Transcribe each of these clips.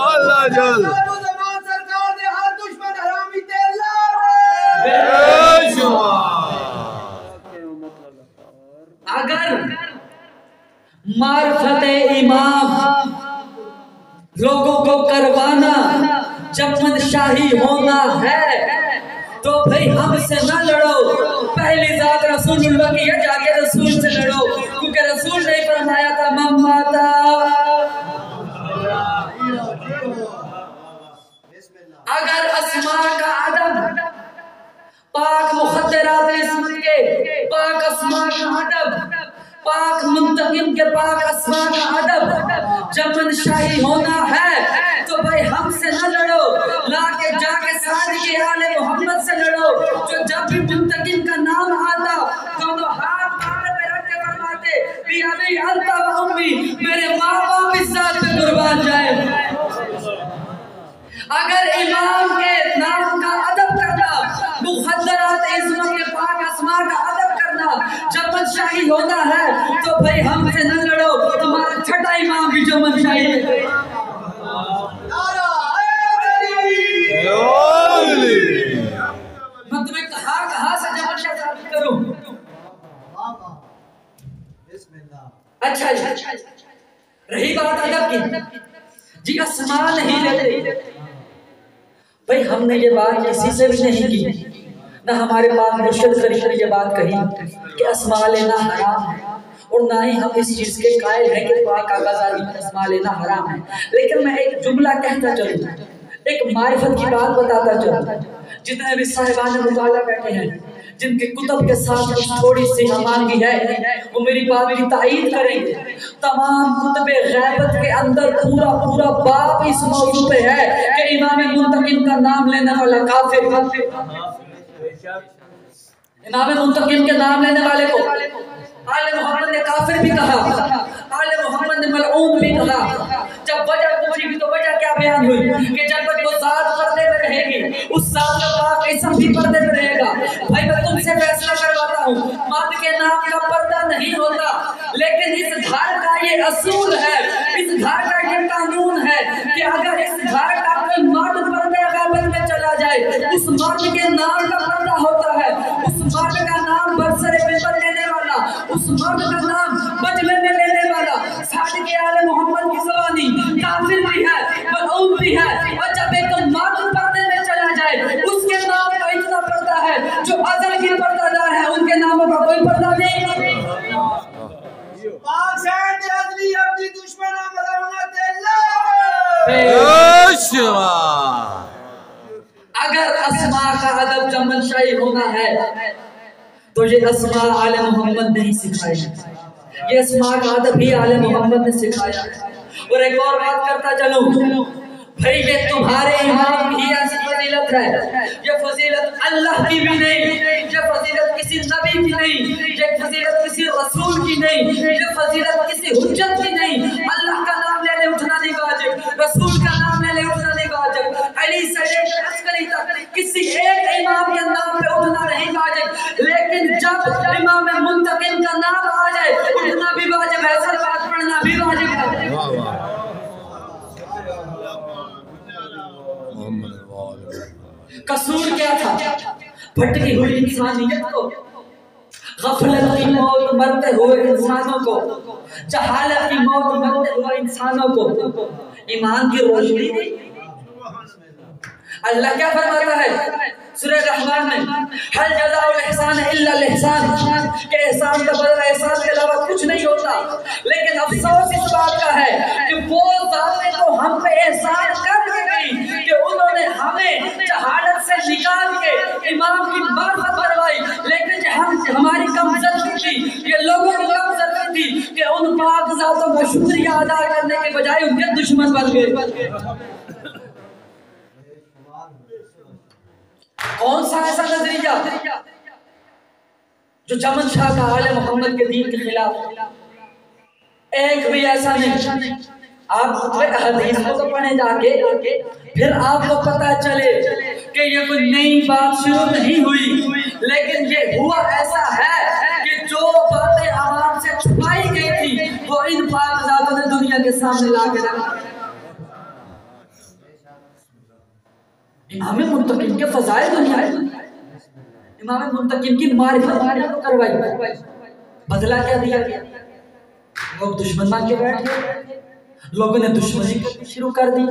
اللہ جل سرکار نے ہر دشمن حرامی تیلار اگر معرفت امام لوگوں کو کروانا چمن شاہی ہونا ہے تو بھئی ہم سے نہ لڑو، پہلی ذات رسول اللہ کی ہے، جا کے رسول سے لڑو، کیونکہ رسول نے فرمایا تھا مماتا اگر اسماء کا ادب پاک مخدرات اسمت کے پاک اسماء کا ادب پاک منتقم کے پاک اسماء کا ادب چمن شاہی ہونا ہے تو بھائی ہم سے نہ لڑو، لا کے جا کے ساتھ کے آل محمد سے لڑو، جو جب بھی منتقم کا نام آتا دونوں ہاتھ پاؤں پہ رکھ کے فرماتے بی ابی انت و امی، میرے ماں باپ اس ذات پہ قربان جائے۔ اگر امام کے نام کا ادب کرنا، مخدرات عظمت کے پاک اسماء کا ادب کرنا چمن شاہی ہونا ہے تو بھئی ہم سے نہ لڑو، تمہارا چھٹا امام بھی چمن شاہی ہے۔ میں تمہیں کہاں سے چمن شاہی ثابت کروں؟ اچھا رہی بات ادب کی، جی اسماء نہیں لیتے، بھئی ہم نے یہ بات کسی سے بھی نہیں کی، نہ ہمارے پاک مرشد کریم نے یہ بات کہی کہ اسماء لینا حرام ہے، اور نہ ہی ہم اس چیز کے قائل ہیں کہ پاک آقا زادی میں اسماء لینا حرام ہے۔ لیکن میں ایک جملہ کہتا چلوں، ایک معرفت کی بات بتاتا چلوں، جتنے بھی صاحبان مطالعہ بیٹھے ہیں، جن کے کتب کے ساتھ کچھ تھوڑی سی ہمانگی ہے، وہ میری بات کی تائید کریں گے۔ تمام کتب غیبت کے اندر پورا باب اس موضوع پہ ہے کہ امام منتقم کا نام لینے والا کافر، امام منتقم کے نام لینے والے کو آل محمد نے کافر بھی کہا، آل محمد نے ملعون بھی کہا۔ جب وجہ پوچھی گی تو وجہ کیا بیان ہوئی کہ جب تک وہ ذات پردے میں رہے گی اس ذات کا پاک اسم بھی پردے میں رہے گا۔ بھائی میں تم سے فیصلہ کرواتا ہوں، مرد کے نام کا پردہ نہیں ہوتا، لیکن اس گھر کا یہ اصول ہے، اس گھر کا یہ قانون ہے کہ اگر اس گھر کا کوئی مرد پردے غیبت میں چلا جائے، اس مرد کے نام کا پردہ ہوتا ہے، اس مرد کا نام برسر ممبر لینے والا، اس مرد کا نام مجمع میں لینے والا، صادق آل محمد کی زبانی کافر بھی ہے، ملعون بھی ہے، اور جب ایک مرد پردے میں چلا جائے اس کے نام کا اتنا پردہ ہے جو ازل کی پردہ دار ہے، ان کے ناموں کا کوئی پردہ نہیں۔ پاک شہد ازلی اپنی دشمنہ ملعونت اگر اسماء کا ادب چمن شاہی ہونا ہے تو یہ اسماء آل محمد نے ہی سکھایا، یہ اسماء کا ادب بھی آل محمد نے سکھایا۔ اور ایک اور بات کرتا چلوں، بھئی یہ تمہارے امام کی فضیلت ہے، یہ فضیلت اللہ کی بھی نہیں، یہ فضیلت کسی نبی کی نہیں، یہ فضیلت کسی رسول کی نہیں، یہ فضیلت کسی حجت کی نہیں۔ اللہ کا نام لے لے اٹھنا نہیں واجب، رسول کا نام لے لے اٹھنا نہیں واجب، علی سے لے کر عسکری تک کسی ایک امام کے نام پہ اٹھنا نہیں واجب، لیکن جب امام منتقم کا نام آ جائے اٹھنا بھی واجب ہے، صلوات پڑھنا بھی واجب ہے۔ قصور کیا تھا؟ بھٹکی ہوئی انسانیت کو، غفلت کی موت مرتے ہوئے انسانوں کو، جہالت کی موت مرتے ہوئے انسانوں کو ایمان کی روشنی دی۔ اللہ کیا فرماتا ہے سورہ رحمان میں، حل جزاء الاحسان الا الاحسان، کہ احسان کا بدلہ احسان کے علاوہ کچھ نہیں ہوتا، لیکن افسوس اس بات کا ہے کہ وہ ذاتیں تو ہم پہ احسان کر کے گئی کہ انہوں نے ہمیں جہالت سے نکال کے امام کی معرفت کروائی، لیکن ہماری کمزوری تھی، یہ لوگوں کی کمزوری تھی کہ ان پاک ذاتوں کا شکریہ ادا کرنے کے بجائے ان کے دشمن بن گئے۔ کون سا ایسا نظریہ جو چمن شاہ کا آل محمد کے دین کے خلاف؟ ایک بھی ایسا نہیں۔ آپ حدیث کو تو پڑھیں جا کے، پھر آپ کو پتہ چلے کہ یہ کوئی نئی بات شروع نہیں ہوئی، لیکن یہ ہوا ایسا ہے کہ جو باتیں عوام سے چھپائی گئی تھی وہ ان پاک ذاتوں نے دنیا کے سامنے لا کے رکھا۔ امام منتقم کے فضائل دنیا ہے، امام منتقم کی معرفت کروائی، بدلہ کیا دیا گیا؟ لوگ دشمن مان کے بیٹھ گئے، لوگوں نے دشمنی شروع کر دی۔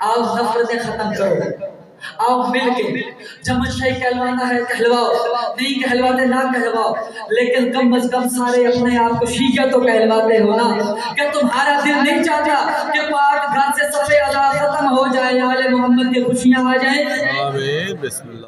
آؤ نفرتیں ختم کرو، آؤ مل کے جمن شاہی کہلوانا ہے کہلواؤ، نہیں کہلواتے نہ کہلواؤ، لیکن کم از کم سارے اپنے آپ کو شیعہ تو کہلواتے ہو نا۔ کہ تمہارا دل نہیں چاہتا کہ پاک گھر سے صفحہ ازا ختم ہو جائے، آل محمد کی خوشیاں آ جائیں؟ آمین، بسم اللہ۔